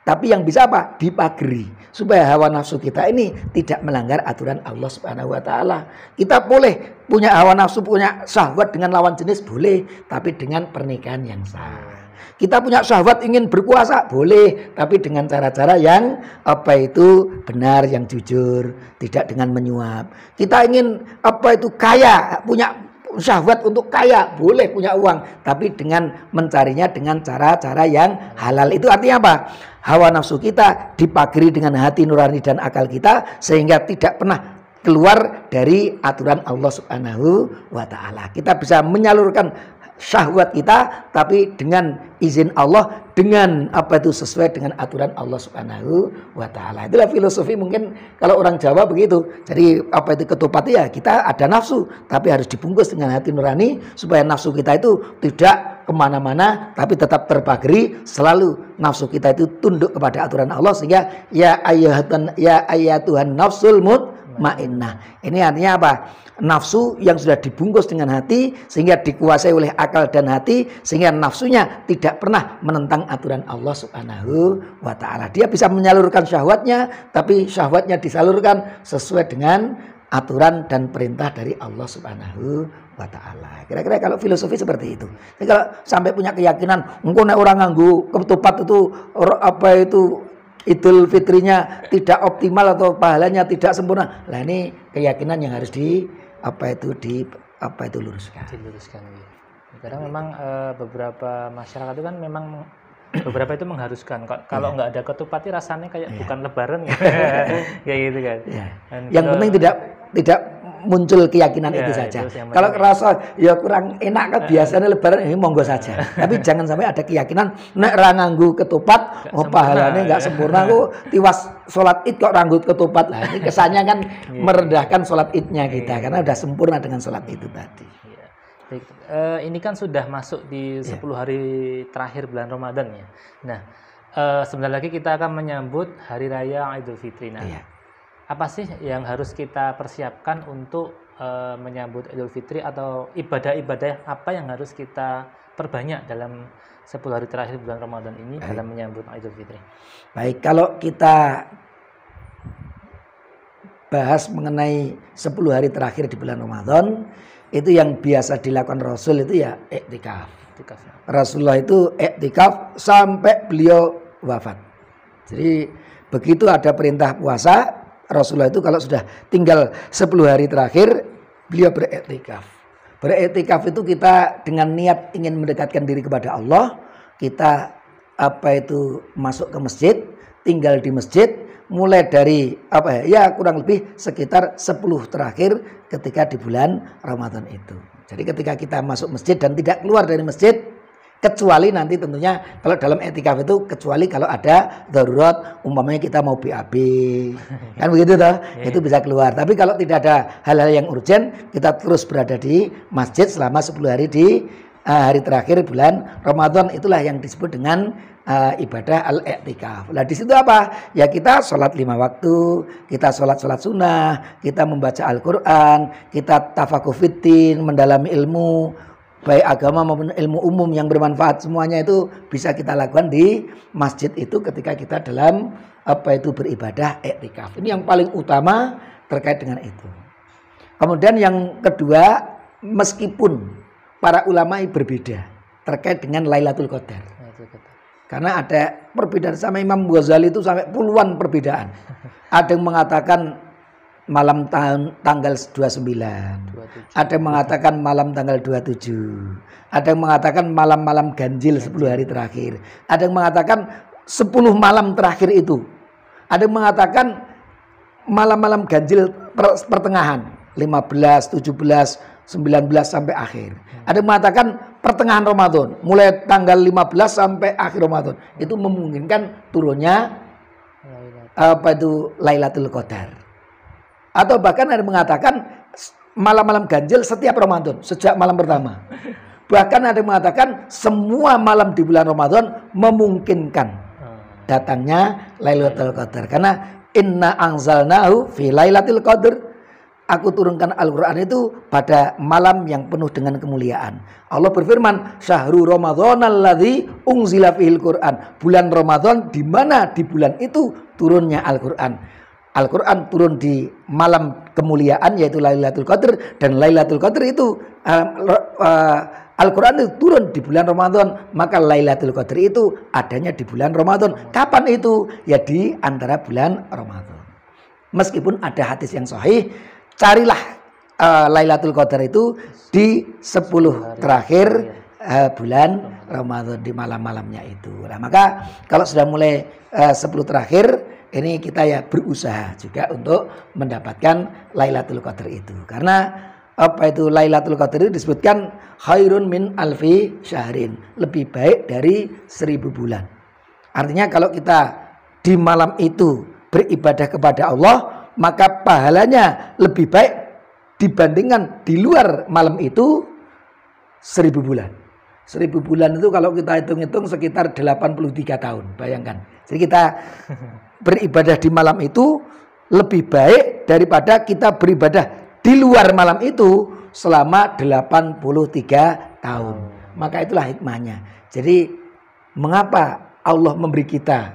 Tapi yang bisa apa? Dipagari supaya hawa nafsu kita ini tidak melanggar aturan Allah Subhanahu wa taala. Kita boleh punya hawa nafsu, punya syahwat dengan lawan jenis boleh, tapi dengan pernikahan yang sah. Kita punya syahwat ingin berkuasa boleh, tapi dengan cara-cara yang benar, yang jujur, tidak dengan menyuap. Kita ingin kaya, punya syahwat untuk kaya, boleh punya uang, tapi dengan mencarinya dengan cara-cara yang halal. Itu artinya apa? Hawa nafsu kita dipagari dengan hati nurani dan akal kita, sehingga tidak pernah keluar dari aturan Allah Subhanahu wa taala. Kita bisa menyalurkan syahwat kita, tapi dengan izin Allah, dengan sesuai dengan aturan Allah Subhanahu wa taala. Itulah filosofi, mungkin kalau orang Jawa begitu. Jadi ketupat ya, kita ada nafsu, tapi harus dibungkus dengan hati nurani supaya nafsu kita itu tidak kemana-mana, tapi tetap terpagari, selalu nafsu kita itu tunduk kepada aturan Allah, sehingga ya ayatuhan nafsul mutmainnah. Ini artinya apa? Nafsu yang sudah dibungkus dengan hati, sehingga dikuasai oleh akal dan hati, sehingga nafsunya tidak pernah menentang aturan Allah Subhanahu wa taala. Dia bisa menyalurkan syahwatnya, tapi syahwatnya disalurkan sesuai dengan aturan dan perintah dari Allah Subhanahu wa taala. Kira-kira kalau filosofi seperti itu. Jadi kalau sampai punya keyakinan engko nek orang nganggo ketupat itu Idul Fitrinya tidak optimal atau pahalanya tidak sempurna. Lah ini keyakinan yang harus diluruskan. Diluruskan. Kadang memang beberapa masyarakat itu kan memang beberapa itu mengharuskan. Kalau nggak ada ketupat rasanya kayak bukan lebaran gitu. Kayak gitu kan. Ya. Yang penting tidak muncul keyakinan itu saja. Kalau rasa ya kurang enak kan biasanya lebaran ini monggo saja. Tapi jangan sampai ada keyakinan nek ra nganggo ketupat pahalanya enggak sempurna kok tiwas salat Id kok ranggut ketupat. Lah ini kesannya kan merendahkan salat Idnya kita karena sudah sempurna dengan salat itu tadi. Baik, ini kan sudah masuk di 10 hari terakhir bulan Ramadan ya. Nah, sebentar lagi kita akan menyambut hari raya Idul Fitri. Nah, apa sih yang harus kita persiapkan untuk menyambut Idul Fitri, atau ibadah-ibadah apa yang harus kita perbanyak dalam 10 hari terakhir bulan Ramadan ini dalam menyambut Idul Fitri? Baik, kalau kita bahas mengenai 10 hari terakhir di bulan Ramadan, itu yang biasa dilakukan Rasul itu ya iktikaf. Rasulullah itu iktikaf sampai beliau wafat. Jadi begitu ada perintah puasa, Rasulullah itu kalau sudah tinggal 10 hari terakhir, beliau beriktikaf. Beriktikaf itu kita dengan niat ingin mendekatkan diri kepada Allah, kita masuk ke masjid, tinggal di masjid, mulai dari kurang lebih sekitar 10 terakhir ketika di bulan Ramadan itu. Jadi ketika kita masuk masjid dan tidak keluar dari masjid, kecuali nanti tentunya kalau dalam etikaf itu, kecuali kalau ada darurat, umpamanya kita mau BAB kan begitu toh, itu bisa keluar. Tapi kalau tidak ada hal-hal yang urgent, kita terus berada di masjid selama 10 hari di hari terakhir bulan Ramadan. Itulah yang disebut dengan ibadah al-i'tikaf. Nah di situ apa? Ya kita sholat 5 waktu, kita sholat sunnah, kita membaca Al-Quran, kita tafakuh fiddin, mendalami ilmu, baik agama maupun ilmu umum yang bermanfaat, semuanya itu bisa kita lakukan di masjid itu ketika kita dalam beribadah i'tikaf. Ini yang paling utama terkait dengan itu. Kemudian yang kedua, meskipun para ulama berbeda terkait dengan Lailatul Qadar. Karena ada perbedaan, sama Imam Ghazali itu sampai puluhan perbedaan. Ada yang mengatakan malam tanggal 29, 27. Ada yang mengatakan malam tanggal 27, ada yang mengatakan malam-malam ganjil 10 hari terakhir, ada yang mengatakan 10 malam terakhir itu, ada yang mengatakan malam-malam ganjil pertengahan 15, 17, 19 sampai akhir. Ada yang mengatakan pertengahan Ramadan, mulai tanggal 15 sampai akhir Ramadan. Itu memungkinkan turunnya apa itu Lailatul Qadar. Atau bahkan ada yang mengatakan malam-malam ganjil setiap Ramadan sejak malam pertama. Bahkan ada yang mengatakan semua malam di bulan Ramadan memungkinkan datangnya Lailatul Qadar. Karena inna anzalnahu fi Lailatul Qadar. Aku turunkan Al-Quran itu pada malam yang penuh dengan kemuliaan. Allah berfirman, Syahrul Ramadan alladzi unzila fihil Quran. Bulan Ramadan di mana di bulan itu turunnya Al-Quran. Al-Quran turun di malam kemuliaan yaitu Lailatul Qadar, dan Lailatul Qadar itu Al-Quran itu turun di bulan Ramadan, maka Lailatul Qadar itu adanya di bulan Ramadan. Kapan itu? Ya di antara bulan Ramadan. Meskipun ada hadis yang sahih, carilah Lailatul Qadar itu di 10 terakhir bulan Ramadan, di malam-malamnya itu. Nah, maka kalau sudah mulai 10 terakhir ini kita ya berusaha juga untuk mendapatkan Lailatul Qadar itu. Karena apa itu Lailatul Qadar itu disebutkan khairun min alfi syahrin, lebih baik dari 1000 bulan. Artinya kalau kita di malam itu beribadah kepada Allah, maka pahalanya lebih baik dibandingkan di luar malam itu 1000 bulan. 1000 bulan itu kalau kita hitung-hitung sekitar 83 tahun. Bayangkan. Jadi kita beribadah di malam itu lebih baik daripada kita beribadah di luar malam itu selama 83 tahun. Maka itulah hikmahnya. Jadi mengapa Allah memberi kita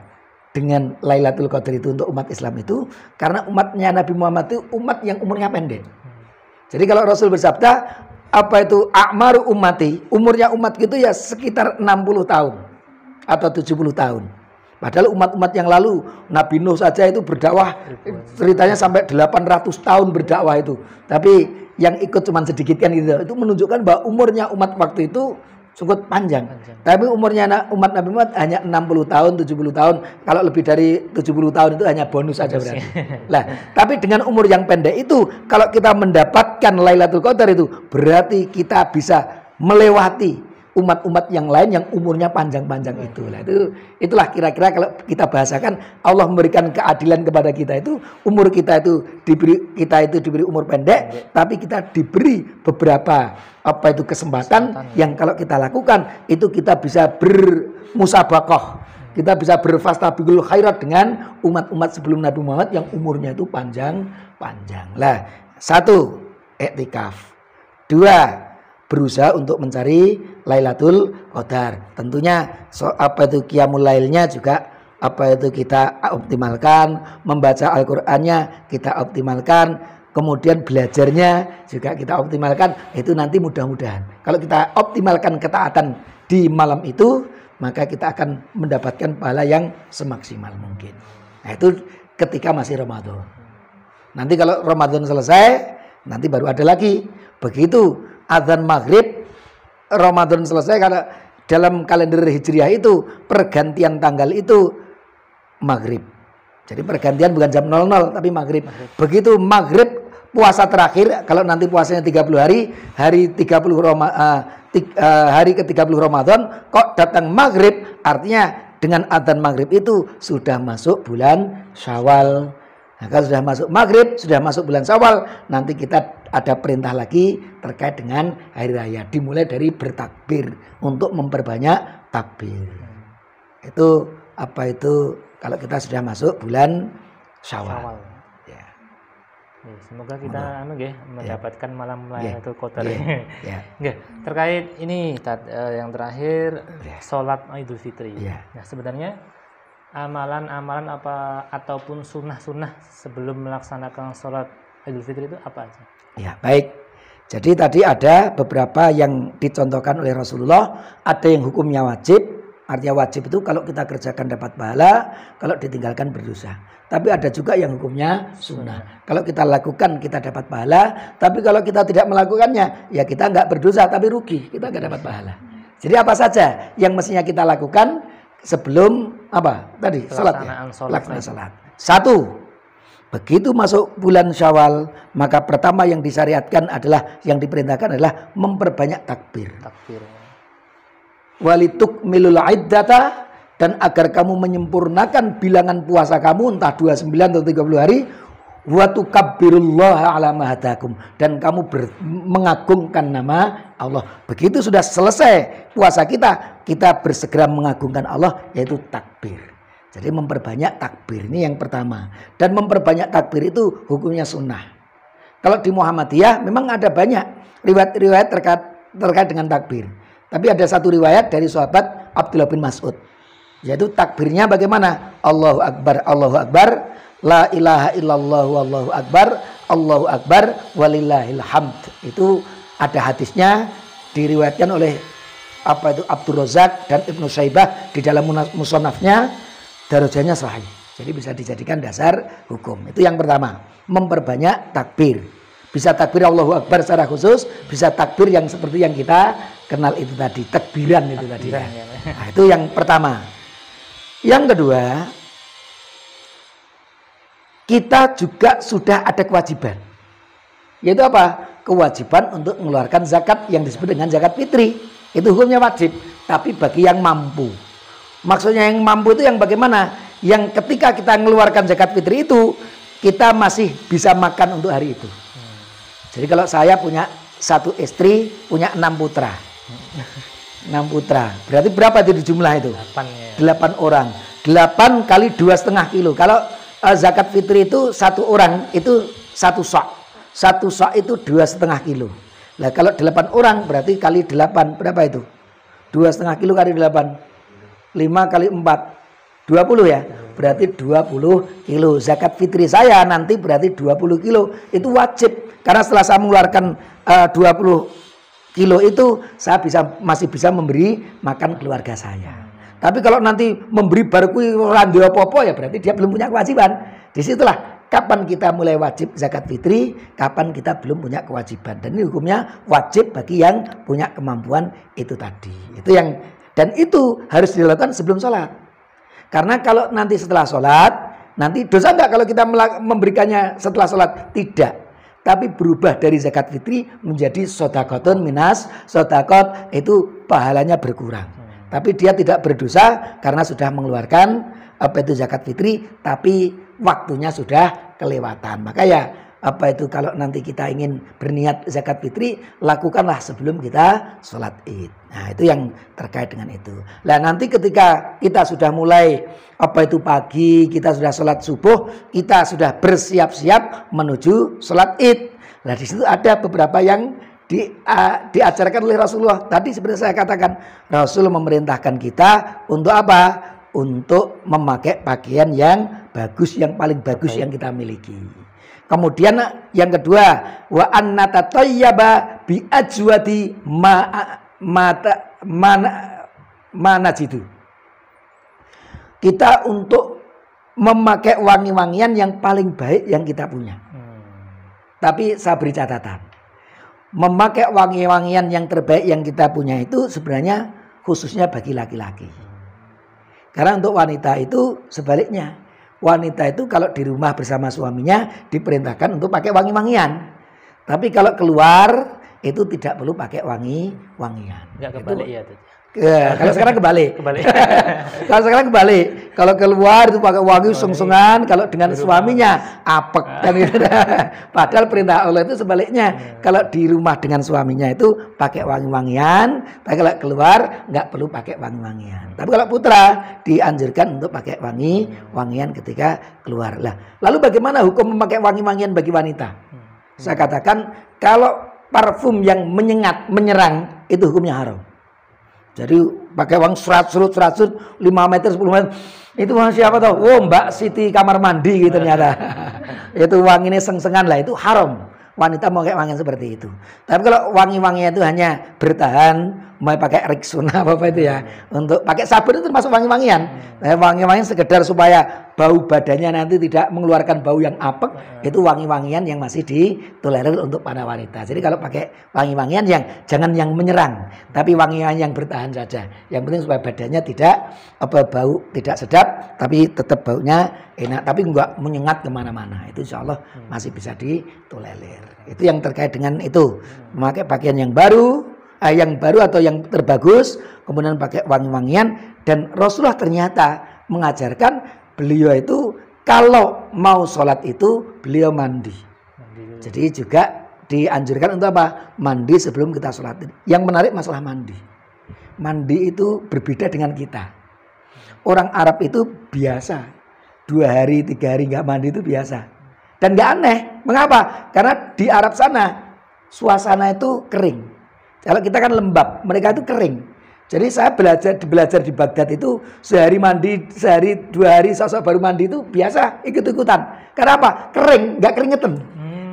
dengan Lailatul Qadar itu untuk umat Islam itu? Karena umatnya Nabi Muhammad itu umat yang umurnya pendek. Jadi kalau Rasul bersabda, apa itu a'maru ummati, umurnya umat gitu ya sekitar 60 tahun atau 70 tahun. Padahal umat-umat yang lalu, Nabi Nuh saja itu berdakwah ceritanya sampai 800 tahun berdakwah itu. Tapi yang ikut cuma sedikit kan gitu. Itu menunjukkan bahwa umurnya umat waktu itu cukup panjang. Tapi umurnya umat Nabi Muhammad hanya 60 tahun, 70 tahun. Kalau lebih dari 70 tahun itu hanya bonus saja berarti. Lah, tapi dengan umur yang pendek itu, kalau kita mendapatkan Lailatul Qadar itu, berarti kita bisa melewati umat-umat yang lain yang umurnya panjang-panjang itu. Nah, itulah kira-kira kalau kita bahasakan Allah memberikan keadilan kepada kita itu, umur kita itu diberi umur pendek, tapi kita diberi beberapa apa itu kesempatan yang kalau kita lakukan itu kita bisa bermusabaqah, kita bisa berfastabiqul khairat dengan umat-umat sebelum Nabi Muhammad yang umurnya itu panjang-panjang. Lah, 1 iktikaf, 2 berusaha untuk mencari Lailatul Qadar. Tentunya apa itu qiyamul lailnya juga apa itu kita optimalkan, membaca Al-Qur'annya kita optimalkan, kemudian belajarnya juga kita optimalkan. Itu nanti mudah-mudahan kalau kita optimalkan ketaatan di malam itu, maka kita akan mendapatkan pahala yang semaksimal mungkin. Nah, itu ketika masih Ramadan. Nanti kalau Ramadan selesai, nanti baru ada lagi. Begitu azan maghrib Ramadan selesai, karena dalam kalender Hijriah itu pergantian tanggal itu maghrib. Jadi pergantian bukan jam 00 tapi maghrib. Begitu maghrib puasa terakhir, kalau nanti puasanya 30 hari, hari ke-30 Ramadan kok datang maghrib, artinya dengan azan maghrib itu sudah masuk bulan Syawal. Nah, kalau sudah masuk maghrib, sudah masuk bulan Syawal, nanti kita ada perintah lagi terkait dengan hari raya. Dimulai dari bertakbir untuk memperbanyak takbir. Itu apa itu kalau kita sudah masuk bulan Syawal. Ya. Semoga kita mendapatkan malam Lailatul Qadar. Ya. Terkait ini yang terakhir sholat Idul Fitri. Nah, sebenarnya amalan-amalan apa ataupun sunnah-sunnah sebelum melaksanakan sholat Idul Fitri itu apa aja? Ya, baik. Jadi tadi ada beberapa yang dicontohkan oleh Rasulullah. Ada yang hukumnya wajib, artinya wajib itu kalau kita kerjakan dapat pahala, kalau ditinggalkan berdosa. Tapi ada juga yang hukumnya sunnah. Kalau kita lakukan kita dapat pahala, tapi kalau kita tidak melakukannya, ya kita nggak berdosa tapi rugi, kita nggak dapat pahala. Jadi apa saja yang mestinya kita lakukan sebelum apa tadi salat, laksana salat. 1, begitu masuk bulan Syawal, maka pertama yang disyariatkan adalah, yang diperintahkan adalah memperbanyak takbir. Walitukmilul iddata, dan agar kamu menyempurnakan bilangan puasa kamu entah 29 atau 30 hari, wa tukabbirullaha ala ma hadakum, dan kamu mengagungkan nama Allah. Begitu sudah selesai puasa kita bersegera mengagungkan Allah, yaitu takbir. Jadi memperbanyak takbir, ini yang pertama. Dan memperbanyak takbir itu hukumnya sunnah. Kalau di Muhammadiyah memang ada banyak riwayat-riwayat terkait dengan takbir. Tapi ada satu riwayat dari sahabat Abdullah bin Mas'ud, yaitu takbirnya bagaimana? Allahu Akbar, Allahu Akbar, la ilaha illallah, Allahu Akbar, walillahil hamd. Itu ada hadisnya, diriwayatkan oleh Abdur Razak dan Ibnu Syaibah di dalam musannafnya, darajahnya sahih. Jadi bisa dijadikan dasar hukum. Itu yang pertama, memperbanyak takbir. Bisa takbir Allahu Akbar secara khusus, bisa takbir yang seperti yang kita kenal itu tadi, takbiran itu tadi. Ya. Nah, itu yang pertama. Yang kedua, kita juga sudah ada kewajiban. Yaitu apa? Kewajiban untuk mengeluarkan zakat yang disebut dengan zakat fitri. Itu hukumnya wajib, tapi bagi yang mampu. Maksudnya yang mampu itu yang bagaimana? Yang ketika kita mengeluarkan zakat fitri itu, kita masih bisa makan untuk hari itu. Jadi kalau saya punya satu istri, punya 6 putra. 6 putra. Berarti berapa itu jumlah itu? 8 orang. 8 kali 2,5 kilo. Kalau zakat fitri itu satu orang itu 1 sok. 1 sok itu 2,5 kilo. Nah kalau 8 orang berarti kali 8 berapa itu? 2,5 kilo kali 8. 5 kali 4. 20 ya. Berarti 20 kilo. Zakat fitri saya nanti berarti 20 kilo. Itu wajib. Karena setelah saya mengeluarkan 20 kilo itu, saya masih bisa memberi makan keluarga saya. Tapi kalau nanti memberi baru randi apa-apa, ya berarti dia belum punya kewajiban. Disitulah kapan kita mulai wajib zakat fitri, kapan kita belum punya kewajiban. Dan ini hukumnya wajib bagi yang punya kemampuan itu tadi. Itu yang, dan itu harus dilakukan sebelum sholat. Karena kalau nanti setelah sholat, nanti dosa enggak kalau kita memberikannya setelah sholat? Tidak. Tapi berubah dari zakat fitri menjadi sodakotun minas sodakot, itu pahalanya berkurang. Tapi dia tidak berdosa karena sudah mengeluarkan zakat fitri, tapi waktunya sudah kelewatan. Maka ya kalau nanti kita ingin berniat zakat fitri, lakukanlah sebelum kita sholat id. Nah itu yang terkait dengan itu. Nah nanti ketika kita sudah mulai pagi, kita sudah sholat subuh, kita sudah bersiap-siap menuju sholat id. Nah di situ ada beberapa yang diajarkan oleh Rasulullah. Tadi seperti saya katakan, Rasul memerintahkan kita untuk apa? Untuk memakai pakaian yang bagus, yang paling bagus yang kita miliki. Kemudian yang kedua, wa annata tayyaba bi ajwadi manajidu. Kita untuk memakai wangi-wangian yang paling baik yang kita punya. Tapi saya beri catatan. Memakai wangi-wangian yang terbaik yang kita punya itu sebenarnya khususnya bagi laki-laki. Karena untuk wanita itu sebaliknya. Wanita itu kalau di rumah bersama suaminya diperintahkan untuk pakai wangi-wangian. Tapi kalau keluar itu tidak perlu pakai wangi-wangian. Enggak kebalik ya itu. Kalau sekarang kebalik. Kalau sekarang kebalik. Kalau keluar itu pakai wangi sung-sungan, kalau dengan suaminya apek kan gitu. Padahal perintah Allah itu sebaliknya. Kalau di rumah dengan suaminya itu pakai wangi-wangian, tapi kalau keluar nggak perlu pakai wangi-wangian. Tapi kalau putra dianjurkan untuk pakai wangi-wangian ketika keluar. Lalu bagaimana hukum memakai wangi-wangian bagi wanita? Saya katakan kalau parfum yang menyengat, menyerang itu hukumnya haram. Jadi pakai wangi serut-serut 5 meter 10 meter. Itu siapa tahu? Oh Mbak Siti kamar mandi gitu ternyata. Itu wanginya seng-sengan lah, itu haram. Wanita mau pakai wangi seperti itu. Tapi kalau wangi-wanginya itu hanya bertahan, mau pakai Rexona apa itu ya, untuk pakai sabun itu termasuk wangi-wangian. Wangi-wangian sekedar supaya bau badannya nanti tidak mengeluarkan bau yang apek, itu wangi-wangian yang masih ditolerir untuk para wanita. Jadi kalau pakai wangi-wangian yang jangan yang menyerang, tapi wangian yang bertahan saja. Yang penting supaya badannya tidak bau tidak sedap, tapi tetap baunya enak, tapi enggak menyengat kemana-mana. Itu insya Allah masih bisa ditolerir. Itu yang terkait dengan itu, memakai pakaian yang baru, yang baru atau yang terbagus, kemudian pakai wangi-wangian. Dan Rasulullah ternyata mengajarkan beliau itu kalau mau sholat itu beliau mandi. Jadi juga dianjurkan untuk apa? Mandi sebelum kita sholat. Yang menarik masalah mandi. Mandi itu berbeda dengan kita. Orang Arab itu biasa 2 hari 3 hari nggak mandi itu biasa. Dan nggak aneh. Mengapa? Karena di Arab sana suasana itu kering. Kalau kita kan lembab, mereka itu kering. Jadi saya belajar di Baghdad itu sehari mandi, sehari 2 hari sosok baru mandi itu biasa ikut-ikutan. Karena apa? Kering, nggak keringetan.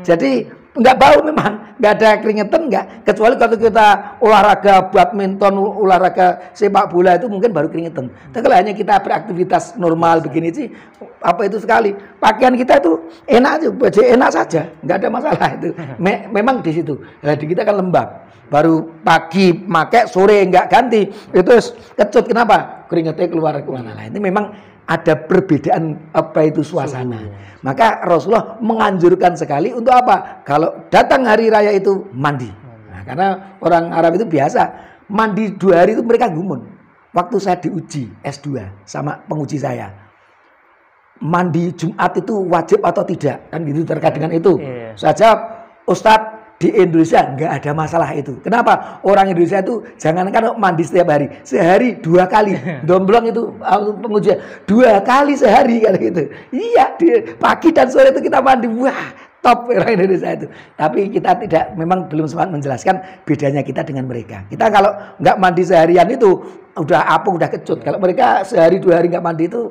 Jadi nggak bau memang, nggak ada keringetan, nggak. Kecuali kalau kita olahraga badminton, olahraga sepak bola itu mungkin baru keringetan. Tapi kalau hanya kita beraktivitas normal begini sih, apa itu sekali. Pakaian kita itu enak aja, baju enak saja, nggak ada masalah itu. Memang di situ. Nah, di kita kan lembab. Baru pagi pakai, sore nggak ganti, itu kecut. Kenapa? Keringetnya keluar kemana lah. Ini memang ada perbedaan apa itu suasana. Maka Rasulullah menganjurkan sekali untuk apa? Kalau datang hari raya itu mandi. Nah, karena orang Arab itu biasa mandi 2 hari itu mereka gumun. Waktu saya diuji S2 sama penguji saya, mandi Jumat itu wajib atau tidak? Kan gitu terkait dengan itu. Saya jawab, Ustadz, di Indonesia nggak ada masalah itu. Kenapa? Orang Indonesia itu jangankan mandi setiap hari, sehari 2 kali. Domblong itu pengujian 2 kali sehari kan gitu. Iya, di pagi dan sore itu kita mandi. Wah, top orang Indonesia itu. Tapi kita tidak, memang belum sempat menjelaskan bedanya kita dengan mereka. Kita kalau nggak mandi seharian itu udah apung, udah kecut. Kalau mereka sehari 2 hari nggak mandi itu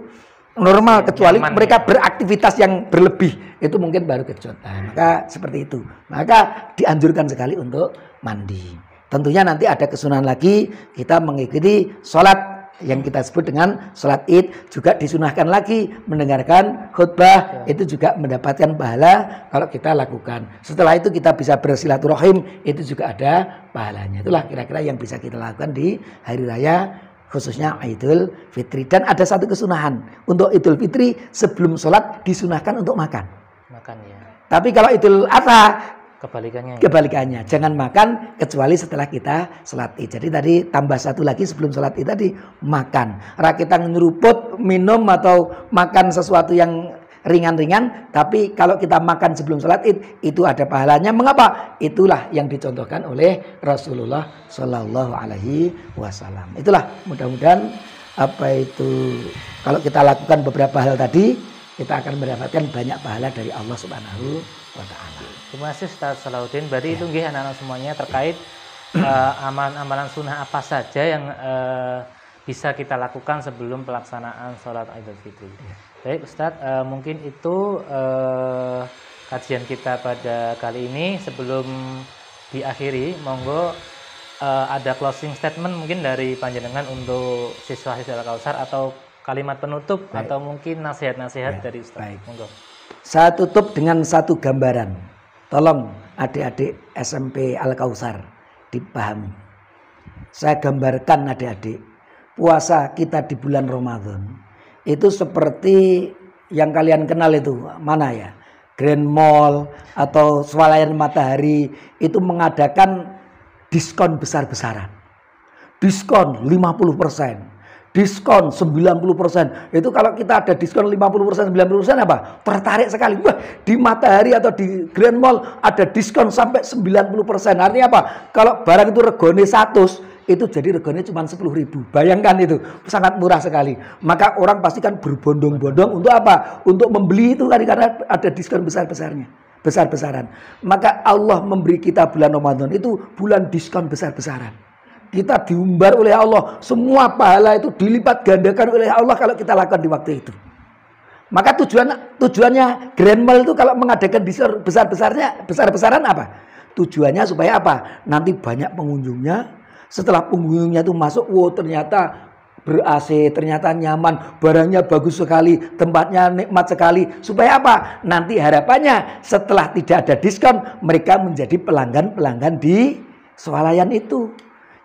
normal, kecuali mereka beraktivitas yang berlebih, itu mungkin baru kecut. Nah, maka seperti itu. Maka dianjurkan sekali untuk mandi. Tentunya nanti ada kesunahan lagi, kita mengikuti sholat yang kita sebut dengan sholat id. Juga disunahkan lagi mendengarkan khutbah, itu juga mendapatkan pahala kalau kita lakukan. Setelah itu kita bisa bersilaturahim, itu juga ada pahalanya. Itulah kira-kira yang bisa kita lakukan di hari raya, khususnya Idul Fitri. Dan ada satu kesunahan untuk Idul Fitri, sebelum sholat disunahkan untuk makan. Makan ya. Tapi kalau Idul Adha kebalikannya, jangan makan kecuali setelah kita sholat id. Jadi tadi tambah satu lagi sebelum sholat id tadi, makan. Rakitan nyeruput, minum atau makan sesuatu yang ringan-ringan, tapi kalau kita makan sebelum sholat id itu ada pahalanya. Mengapa? Itulah yang dicontohkan oleh Rasulullah Shallallahu Alaihi Wasallam. Itulah, mudah-mudahan apa itu, kalau kita lakukan beberapa hal tadi, kita akan mendapatkan banyak pahala dari Allah Subhanahu wa Ta'ala. Terima kasih Ustaz Salahuddin. Berarti itu nggih anak-anak semuanya terkait amalan-amalan sunnah apa saja yang bisa kita lakukan sebelum pelaksanaan sholat Idul Fitri. Baik Ustadz, mungkin itu kajian kita pada kali ini. Sebelum diakhiri, monggo ada closing statement mungkin dari panjenengan untuk siswa-siswa Al-Kausar, atau kalimat penutup. Baik. Atau mungkin nasihat-nasihat dari Ustadz. Baik. Monggo. Saya tutup dengan satu gambaran. Tolong adik-adik SMP Al-Kausar dipahami. Saya gambarkan adik-adik, puasa kita di bulan Ramadan itu seperti yang kalian kenal itu, mana ya, Grand Mall atau Swalayan Matahari itu mengadakan diskon besar-besaran. Diskon 50%, diskon 90%. Itu kalau kita ada diskon 50%, 90% apa? Tertarik sekali. Wah, di Matahari atau di Grand Mall ada diskon sampai 90%. Artinya apa? Kalau barang itu regone 100, itu jadi reganya cuma 10.000. Bayangkan itu, sangat murah sekali. Maka orang pasti kan berbondong-bondong untuk apa? Untuk membeli itu kan, karena ada diskon besar-besarnya, besar-besaran. Maka Allah memberi kita bulan Ramadan itu bulan diskon besar-besaran. Kita diumbar oleh Allah, semua pahala itu dilipat gandakan oleh Allah kalau kita lakukan di waktu itu. Maka tujuannya Grand Mall itu kalau mengadakan diskon besar-besaran apa? Tujuannya supaya apa? Nanti banyak pengunjungnya. Setelah pengunjungnya itu masuk, wow, ternyata ber-AC, ternyata nyaman, barangnya bagus sekali, tempatnya nikmat sekali. Supaya apa? Nanti harapannya setelah tidak ada diskon, mereka menjadi pelanggan-pelanggan di swalayan itu.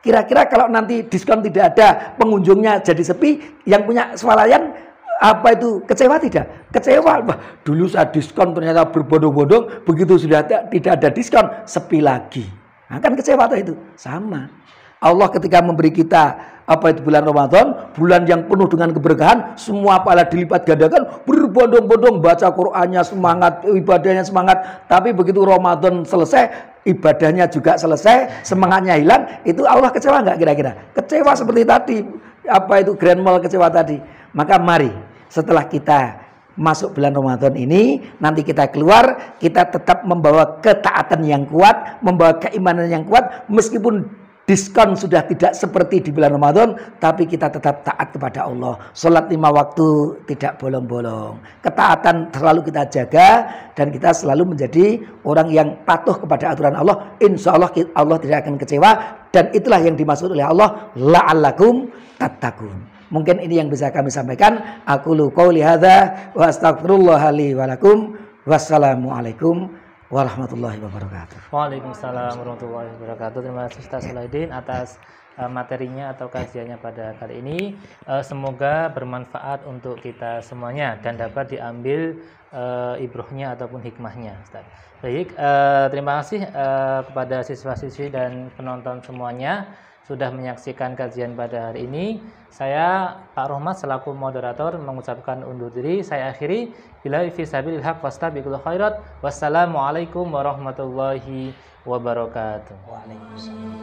Kira-kira kalau nanti diskon tidak ada, pengunjungnya jadi sepi, yang punya swalayan apa itu kecewa tidak? Kecewa. Wah, dulu saya diskon ternyata berbondong-bondong, begitu sudah tidak ada diskon, sepi lagi. Nah, kan kecewa tuh itu. Sama. Allah ketika memberi kita apa itu bulan Ramadan, bulan yang penuh dengan keberkahan, semua pahala dilipat gandakan, berbondong-bondong baca Qur'annya semangat, ibadahnya semangat. Tapi begitu Ramadan selesai, ibadahnya juga selesai, semangatnya hilang, itu Allah kecewa nggak kira-kira? Kecewa seperti tadi, apa itu Grand Mall kecewa tadi. Maka mari setelah kita masuk bulan Ramadan ini, nanti kita keluar, kita tetap membawa ketaatan yang kuat, membawa keimanan yang kuat, meskipun diskon sudah tidak seperti di bulan Ramadan, tapi kita tetap taat kepada Allah. Sholat 5 waktu tidak bolong-bolong. Ketaatan selalu kita jaga dan kita selalu menjadi orang yang patuh kepada aturan Allah. Insya Allah Allah tidak akan kecewa, dan itulah yang dimaksud oleh Allah, la'allakum tattaqun. Mungkin ini yang bisa kami sampaikan. Aqulu qouli hadza wa astaghfirullah li wa lakum. Wassalamualaikum warahmatullahi wabarakatuh. Waalaikumsalam warahmatullahi wabarakatuh. Terima kasih Ustaz Solahuddin atas materinya atau kajiannya pada kali ini. Semoga bermanfaat untuk kita semuanya dan dapat diambil ibrohnya ataupun hikmahnya, Ustaz. Baik, terima kasih kepada siswa-siswi dan penonton semuanya sudah menyaksikan kajian pada hari ini. Saya Pak Rohmat selaku moderator mengucapkan undur diri. Saya akhiri, billahi fi sabilil haq wastabiqul khairat. Wassalamualaikum warahmatullahi wabarakatuh. Waalaikumsalam.